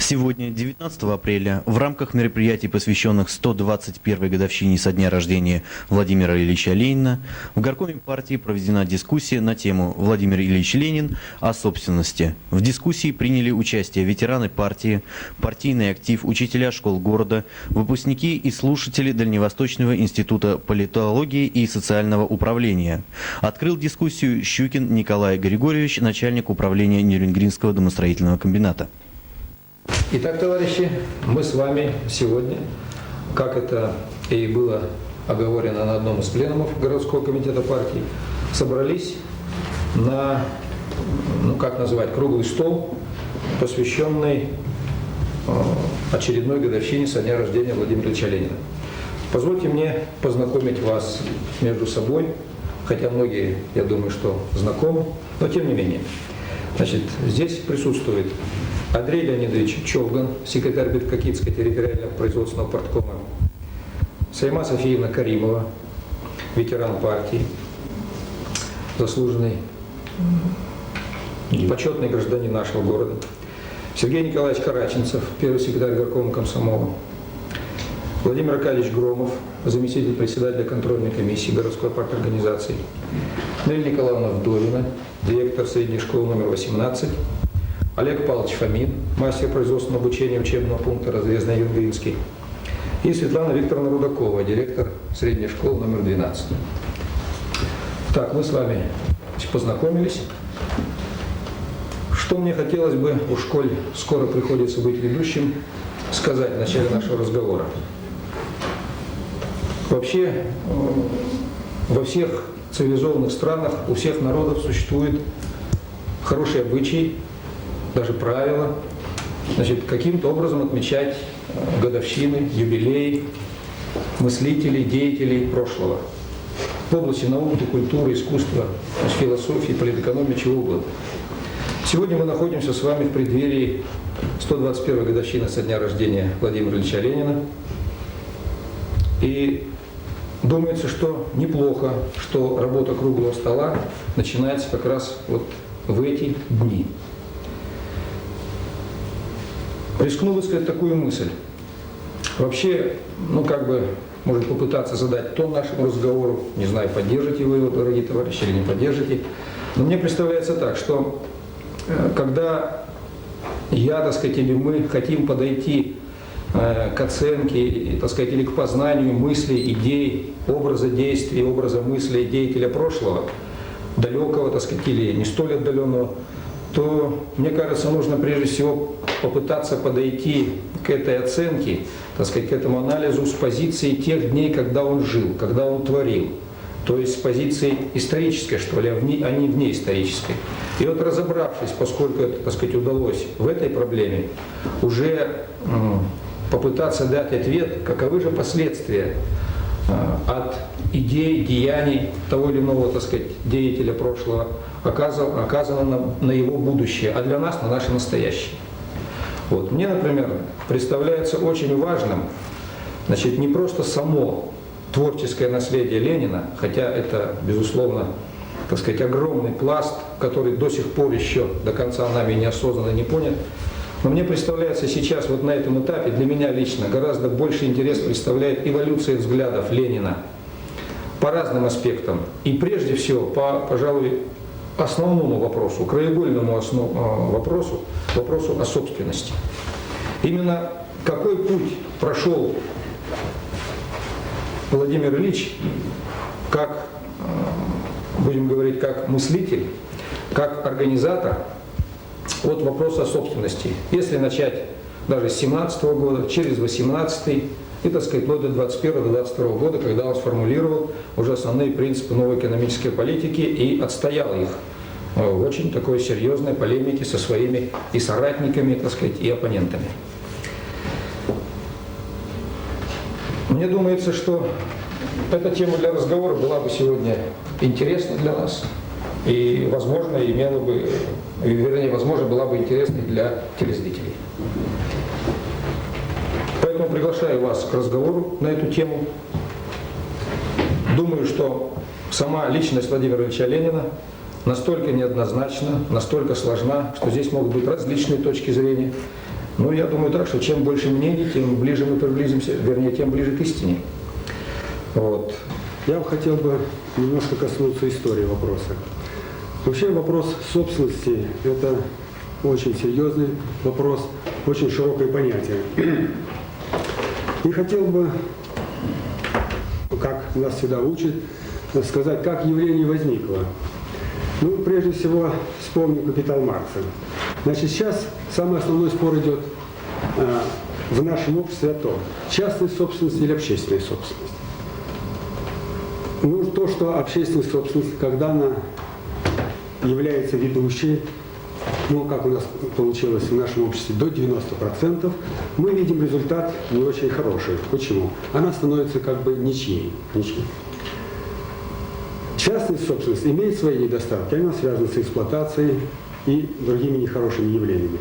Сегодня, 19 апреля, в рамках мероприятий, посвященных 121-й годовщине со дня рождения Владимира Ильича Ленина, в горкоме партии проведена дискуссия на тему «Владимир Ильич Ленин о собственности». В дискуссии приняли участие ветераны партии, партийный актив, учителя школ города, выпускники и слушатели Дальневосточного института политологии и социального управления. Открыл дискуссию Щукин Николай Григорьевич, начальник управления Нерюнгринского домостроительного комбината. Итак, товарищи, мы с вами сегодня, как это и было оговорено на одном из пленумов городского комитета партии, собрались на, как назвать, круглый стол, посвященный очередной годовщине со дня рождения Владимира Ильича Ленина. Позвольте мне познакомить вас между собой, хотя многие, я думаю, что знакомы, но тем не менее. Значит, здесь присутствует Андрей Леонидович Човган, секретарь Беткакитской территориального производственного парткома, Сайма Софиевна Каримова, ветеран партии, заслуженный, почетный гражданин нашего города, Сергей Николаевич Караченцев, первый секретарь горкома комсомола, Владимир Аркадьевич Громов, заместитель председателя контрольной комиссии городской парторганизации, Нелли Николаевна Вдовина, директор средней школы номер 18, Олег Павлович Фомин, мастер производственного обучения учебного пункта Разрезный Юнгринский, и Светлана Викторовна Рудакова, директор средней школы номер 12. Так, мы с вами познакомились. Что мне хотелось бы, уж коль скоро приходится быть ведущим, сказать в начале нашего разговора. Вообще, во всех цивилизованных странах, у всех народов существует хороший обычай, даже правила, значит, каким-то образом отмечать годовщины, юбилеи мыслителей, деятелей прошлого в области науки, культуры, искусства, философии, политэкономии, чего угодно. Сегодня мы находимся с вами в преддверии 121-й годовщины со дня рождения Владимира Ильича Ленина. И думается, что неплохо, что работа круглого стола начинается как раз вот в эти дни. Рискну высказать такую мысль. Вообще, может попытаться задать тон нашему разговору, не знаю, поддержите вы его, дорогие товарищи, или не поддержите. Но мне представляется так, что когда я, или мы хотим подойти к оценке, или к познанию мыслей, идей, образа действий, образа мыслей деятеля прошлого, далекого, или не столь отдаленного, то, мне кажется, нужно прежде всего попытаться подойти к этой оценке, к этому анализу с позиции тех дней, когда он жил, когда он творил. То есть с позиции исторической, а не внеисторической. И вот разобравшись, поскольку это, удалось в этой проблеме, уже попытаться дать ответ, каковы же последствия от идей, деяний того или иного, деятеля прошлого, оказано на его будущее, а для нас на наше настоящее. Вот. Мне, например, представляется очень важным, не просто само творческое наследие Ленина, хотя это, безусловно, огромный пласт, который до сих пор еще до конца нами неосознанно не понят. Но мне представляется сейчас, вот на этом этапе, для меня лично, гораздо больше интерес представляет эволюция взглядов Ленина по разным аспектам. И прежде всего, пожалуй, основному вопросу, краеугольному вопросу о собственности. Именно какой путь прошел Владимир Ильич, как, будем говорить, как мыслитель, как организатор, от вопроса о собственности. Если начать даже с 17 года, через 18 и, вплоть до 21-22 года, когда он сформулировал уже основные принципы новой экономической политики и отстоял их в очень такой серьезной полемике со своими и соратниками, и оппонентами. Мне думается, что эта тема для разговора была бы сегодня интересна для нас и, возможно, была бы интересной для телезрителей. Поэтому приглашаю вас к разговору на эту тему. Думаю, что сама личность Владимира Ильича Ленина настолько неоднозначна, настолько сложна, что здесь могут быть различные точки зрения. Ну, я думаю так, что чем больше мнений, тем ближе мы приблизимся, вернее, тем ближе к истине. Вот. Я хотел бы немножко коснуться истории вопроса. Вообще вопрос собственности – это очень серьезный вопрос, очень широкое понятие. И хотел бы, как нас всегда учат, сказать, как явление возникло. Ну, прежде всего, вспомним «Капитал» Маркса. Значит, сейчас самый основной спор идет в нашем обществе о том, частная собственность или общественная собственность. Ну, то, что общественная собственность, когда она является ведущей, ну, как у нас получилось в нашем обществе, до 90%, мы видим результат не очень хороший. Почему? Она становится как бы ничьей. Частная собственность имеет свои недостатки, она связана с эксплуатацией и другими нехорошими явлениями.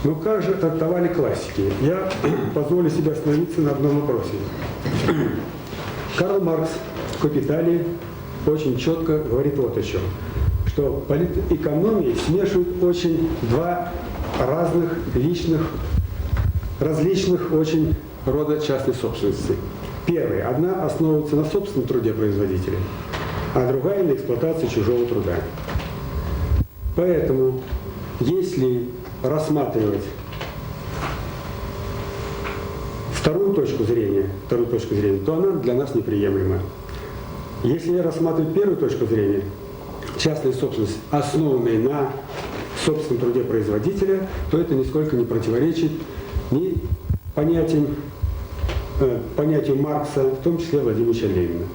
Но как же трактовали классики? Я позволю себе остановиться на одном вопросе. Карл Маркс в «Капитале» очень четко говорит вот о чем. Что политэкономии смешивают очень два разных, различных очень рода частной собственности. Первая, одна основывается на собственном труде производителя, а другая на эксплуатации чужого труда. Поэтому, если рассматривать вторую точку зрения, то она для нас неприемлема. Если я рассматриваю первую точку зрения, частная собственность, основанная на собственном труде производителя, то это нисколько не противоречит ни понятию Маркса, в том числе Владимира Ильича Ленина.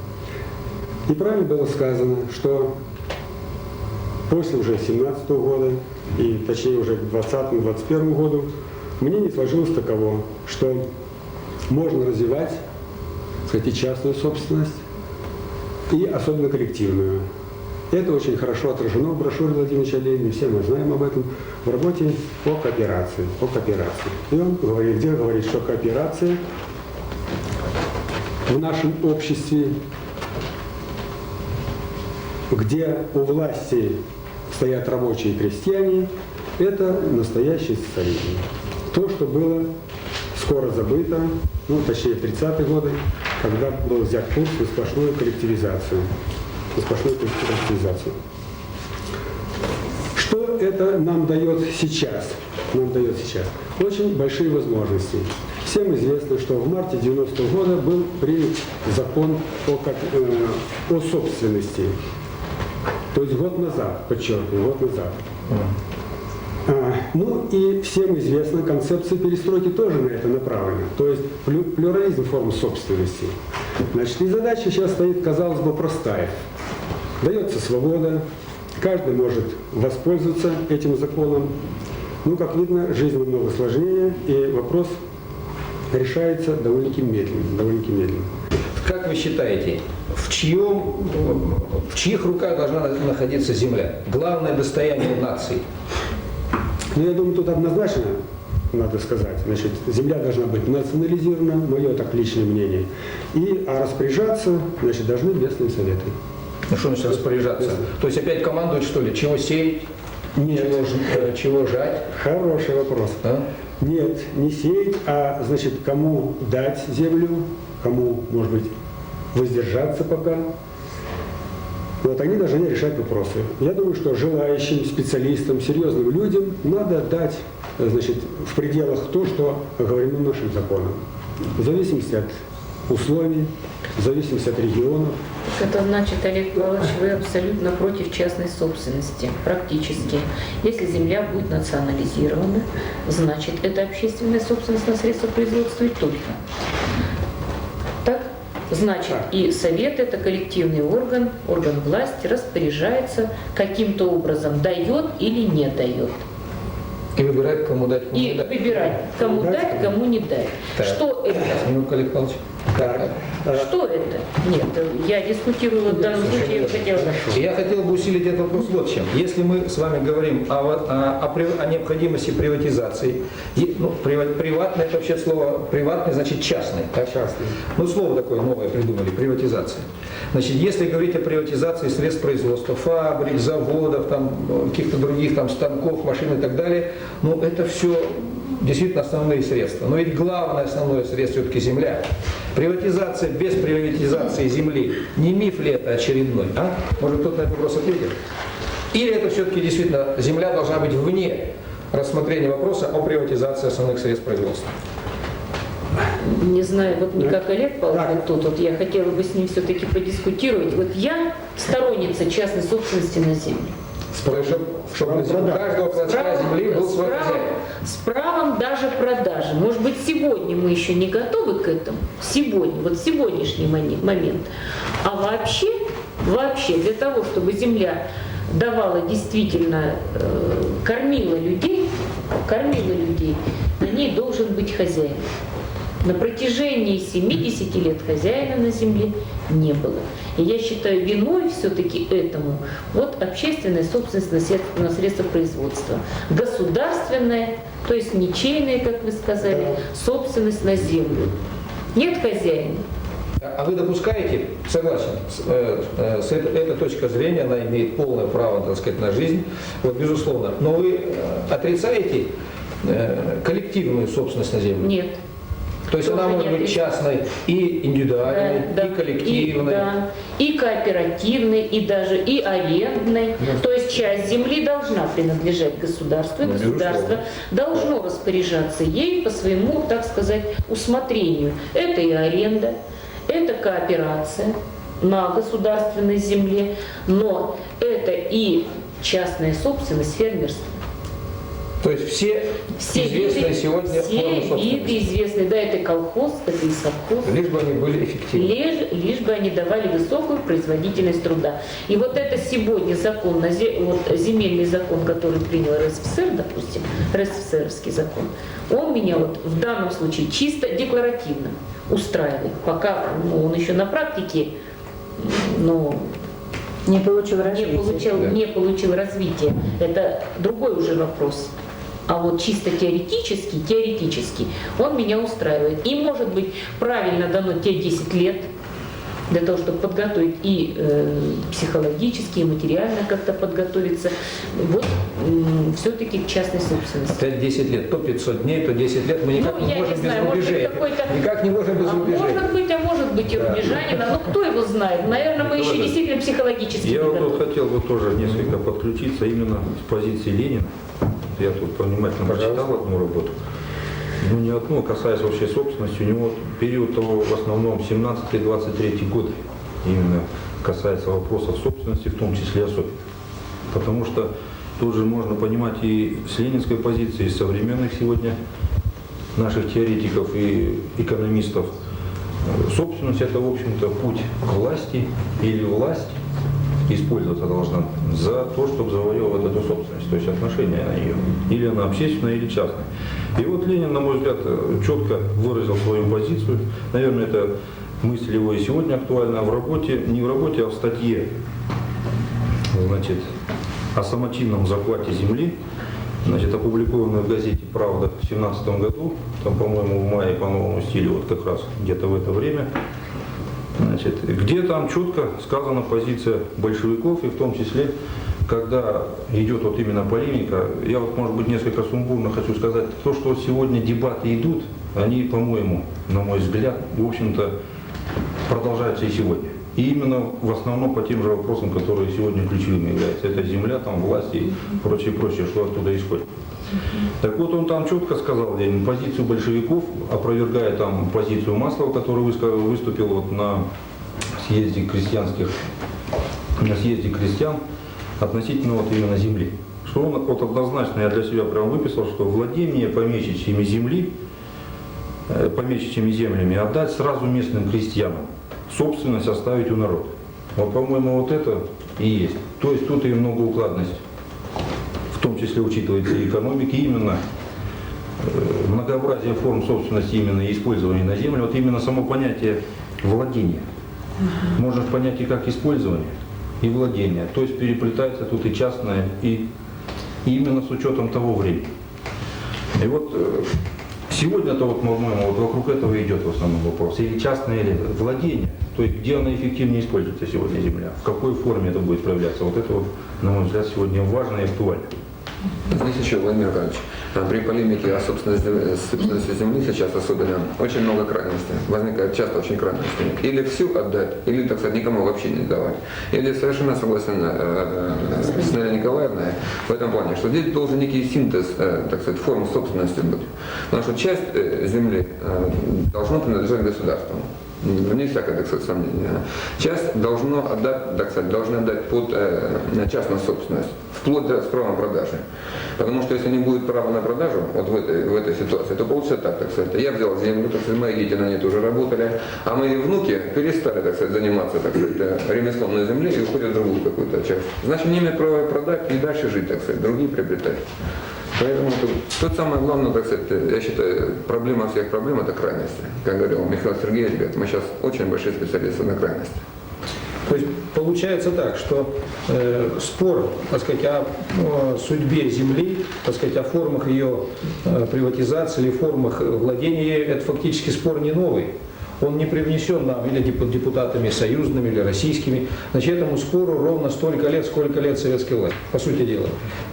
И правильно было сказано, что после уже 17 года, и точнее уже к 20-21 году, мнение сложилось таково, что можно развивать, кстати, частную собственность, и особенно коллективную. Это очень хорошо отражено в брошюре Владимира Ильича Ленина, все мы знаем об этом, в работе о кооперации. И он говорит, что кооперация в нашем обществе, где у власти стоят рабочие и крестьяне, это настоящий социализм. То, что было скоро забыто, ну, точнее, в 30-е годы, когда был взят курс на сплошную коллективизацию. Что это нам дает сейчас? Очень большие возможности. Всем известно, что в марте 90-го года был принят закон о собственности. То есть год назад, подчеркиваю, год назад. Ну и всем известно, концепция перестройки тоже на это направлена. То есть плюрализм форм собственности. Значит, и задача сейчас стоит, казалось бы, простая. Дается свобода, каждый может воспользоваться этим законом. Ну, как видно, жизнь намного сложнее, и вопрос решается довольно-таки медленно. Как вы считаете, в чьих руках должна находиться земля? Главное достояние нации. Ну, я думаю, тут однозначно надо сказать. Значит, земля должна быть национализирована, мое так личное мнение. А распоряжаться, значит, должны местные советы. Ну что значит распоряжаться? То есть опять командовать, что ли? Чего сеять? Нет. Чего жать? Хороший вопрос. А? Нет, не сеять, а, значит, кому дать землю, кому, может быть, воздержаться пока. Вот они должны решать вопросы. Я думаю, что желающим, специалистам, серьезным людям надо дать, значит, в пределах то, что оговорено нашим законом. В зависимости от условий, в зависимости от регионов. Это значит, Олег Павлович, вы абсолютно против частной собственности, практически. Если земля будет национализирована, значит, это общественная собственность на средства производства и только. Так? Значит, и совет, это коллективный орган власти, распоряжается, каким-то образом дает или не дает. И выбирать, кому дать, кому не дать. Выбирать, кому дать, кому не дать. Так. Что это? Минутку, Олег Павлович. Что это? Нет, я дискутировала в данном случае, я хотела... Я хотел бы усилить этот вопрос вот чем. Если мы с вами говорим о необходимости приватизации, приватное, это вообще слово, приватный значит частный. Так? Частный. Ну, слово такое новое придумали, приватизация. Значит, если говорить о приватизации средств производства, фабрик, заводов, там, каких-то других там, станков, машин и так далее, ну, это все действительно основные средства. Но ведь главное основное средство все-таки земля. Приватизация без приватизации земли. Не миф ли это очередной? А? Может кто-то на этот вопрос ответит? Или это все-таки действительно земля должна быть вне рассмотрения вопроса о приватизации основных средств производства? Не знаю, вот не как Олег Павлович тут, вот я хотела бы с ним все-таки подискутировать. Вот я сторонница частной собственности на землю. Чтобы у каждого клочка земли был свой хозяин. С правом даже продажи. Может быть, сегодня мы еще не готовы к этому. Сегодня, вот сегодняшний момент. А вообще для того, чтобы земля давала действительно, кормила людей, на ней должен быть хозяин. На протяжении 70 лет хозяина на земле не было. И я считаю, виной все-таки этому вот общественная собственность на средства производства. Государственная, то есть ничейная, как вы сказали, собственность на землю. Нет хозяина. А вы допускаете, согласен, эта точка зрения, она имеет полное право, так сказать, на жизнь, вот, безусловно. Но вы отрицаете коллективную собственность на землю? Нет. То есть она может быть частной и индивидуальной, и коллективной. И кооперативной, и даже и арендной. То есть часть земли должна принадлежать государству, и государство должно распоряжаться ей по своему, так сказать, усмотрению. Это и аренда, это кооперация на государственной земле, но это и частная собственность, фермерство. То есть все известные виды, сегодня все формы собственности. виды известные, да, это и колхоз, это и совхоз. Лишь бы они были эффективны. Лишь бы они давали высокую производительность труда. И вот это сегодня закон, вот земельный закон, который принял РСФСР, допустим, РСФСРский закон, он меня вот в данном случае чисто декларативно устраивает. Пока он еще на практике, не получил развития. не получил развития. Это другой уже вопрос. А вот чисто теоретически он меня устраивает. И может быть правильно дано те 10 лет для того, чтобы подготовить и психологически, и материально как-то подготовиться. Вот все-таки к частной собственности. Опять 10 лет, то 500 дней, то 10 лет. Мы никак не можем без рубежей. Никак не можем без рубежей. Может быть и рубежанина, но кто его знает? Наверное, мы еще действительно психологически Я не вот готовы. тут хотел бы тоже несколько подключиться именно с позиции Ленина. Я тут внимательно прочитал одну работу. Ну, не одну, касаясь вообще собственности, у него период того в основном 17-23 годы именно касается вопросов собственности, в том числе особенно. Потому что тут же можно понимать и с ленинской позиции, и с современных сегодня наших теоретиков и экономистов. Собственность – это, в общем-то, путь к власти или власть использоваться должна за то, чтобы завоевывать эту собственность, то есть отношение на нее. Или она общественная, или частная. И вот Ленин, на мой взгляд, четко выразил свою позицию. Наверное, эта мысль его и сегодня актуальна в работе, не в работе, а в статье, значит, о самочинном захвате земли, значит, опубликованной в газете «Правда» в 2017 году, там, по-моему, в мае по новому стилю, вот как раз где-то в это время. Значит, где там четко сказана позиция большевиков, и в том числе, когда идет вот именно полемика, я вот, может быть, несколько сумбурно хочу сказать, то, что сегодня дебаты идут, они, по-моему, на мой взгляд, в общем-то, продолжаются и сегодня. И именно в основном по тем же вопросам, которые сегодня ключевыми являются. Это земля, там, власть и прочее, что оттуда исходит. Так вот, он там четко сказал, Ленин, позицию большевиков, опровергая там позицию Маслова, который выступил вот на съезде крестьян относительно вот именно земли. Что он вот однозначно, я для себя прям выписал, что владение помещичьими землями отдать сразу местным крестьянам, собственность оставить у народа. Вот, по-моему, вот это и есть. То есть тут и многоукладность. В том числе учитывается и экономика, и именно многообразие форм собственности именно и использования на земле, вот именно само понятие владения. Можно понять и как использование, и владение. То есть переплетается тут и частное, и именно с учетом того времени. И вот сегодня-то, вот, по-моему, вот вокруг этого идет в основном вопрос. Или частное, или владение. То есть где она эффективнее используется сегодня земля, в какой форме это будет проявляться. Вот это вот, на мой взгляд, сегодня важно и актуально. Знаете еще, Владимир Николаевич, при полемике о собственности земли сейчас особенно очень много крайностей. Возникает часто очень крайности. Или всю отдать, или, так сказать, никому вообще не давать. Или совершенно согласен с Наилей Николаевной в этом плане, что здесь должен некий синтез, так сказать, форм собственности быть. Потому что часть земли должна принадлежать государству. Вне всякое, так сказать, сомнение. Часть должно отдать, так сказать, должны отдать под частную собственность, вплоть до с правом продажи. Потому что если не будет права на продажу, вот в этой ситуации, то получится так сказать, я взял землю, так сказать, мои дети на ней тоже работали, а мои внуки перестали, так сказать, заниматься, так сказать, ремеслом на земле и уходят в другую какую-то часть. Значит, не имеют права продать и дальше жить, так сказать, другие приобретать. Поэтому тут самое главное, так сказать, я считаю, проблема всех проблем – это крайности. Как говорил Михаил Сергеевич, говорит, мы сейчас очень большие специалисты на крайности. То есть получается так, что спор, так сказать, о судьбе земли, так сказать, о формах ее приватизации или формах владения ею, это фактически спор не новый. Он не привнесен нам или депутатами союзными или российскими. Значит, этому спору ровно столько лет, сколько лет советской власти, по сути дела.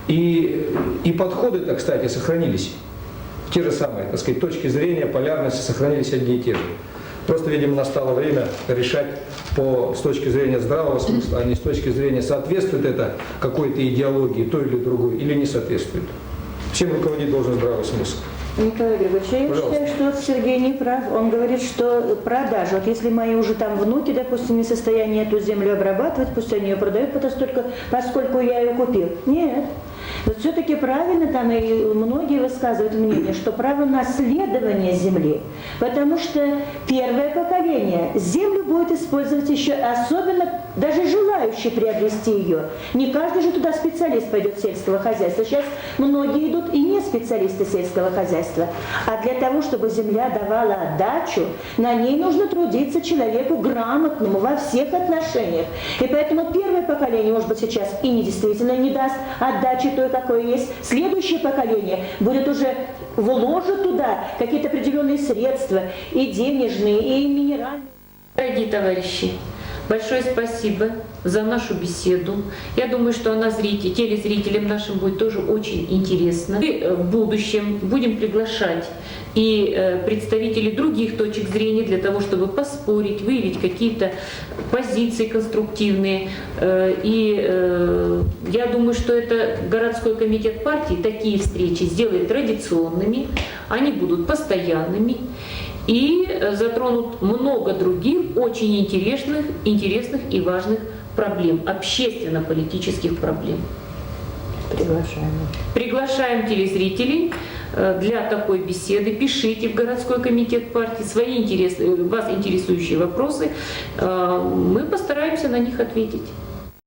И подходы-то, кстати, сохранились. Те же самые, так сказать, точки зрения, полярности сохранились одни и те же. Просто, видимо, настало время решать с точки зрения здравого смысла, а не с точки зрения, соответствует это какой-то идеологии, той или другой, или не соответствует. Всем руководить должен здравый смысл. Николай Григорьевич, я Пожалуйста. считаю, что вот Сергей не прав. Он говорит, что продажа, вот если мои уже там внуки, допустим, не в состоянии эту землю обрабатывать, пусть они ее продают, поскольку я ее купил. Нет. Вот все-таки правильно там и многие высказывают мнение, что право наследования земли, потому что первое поколение землю будет использовать еще, особенно даже желающие приобрести ее. Не каждый же туда специалист пойдет сельского хозяйства. Сейчас многие идут и не специалисты сельского хозяйства. А для того, чтобы земля давала отдачу, на ней нужно трудиться человеку грамотному во всех отношениях. И поэтому первое поколение, может быть, сейчас и действительно не даст отдачи той, какой есть. Следующее поколение будет уже вложит туда какие-то определенные средства, и денежные, и минеральные. Дорогие товарищи, большое спасибо за нашу беседу. Я думаю, что она телезрителям нашим будет тоже очень интересна. Мы в будущем будем приглашать и представителей других точек зрения для того, чтобы поспорить, выявить какие-то позиции конструктивные. Я думаю, что это городской комитет партии такие встречи сделает традиционными, они будут постоянными и затронут много других очень интересных и важных проблем, общественно-политических проблем. Приглашаем телезрителей для такой беседы. Пишите в городской комитет партии вас интересующие вопросы. Мы постараемся на них ответить.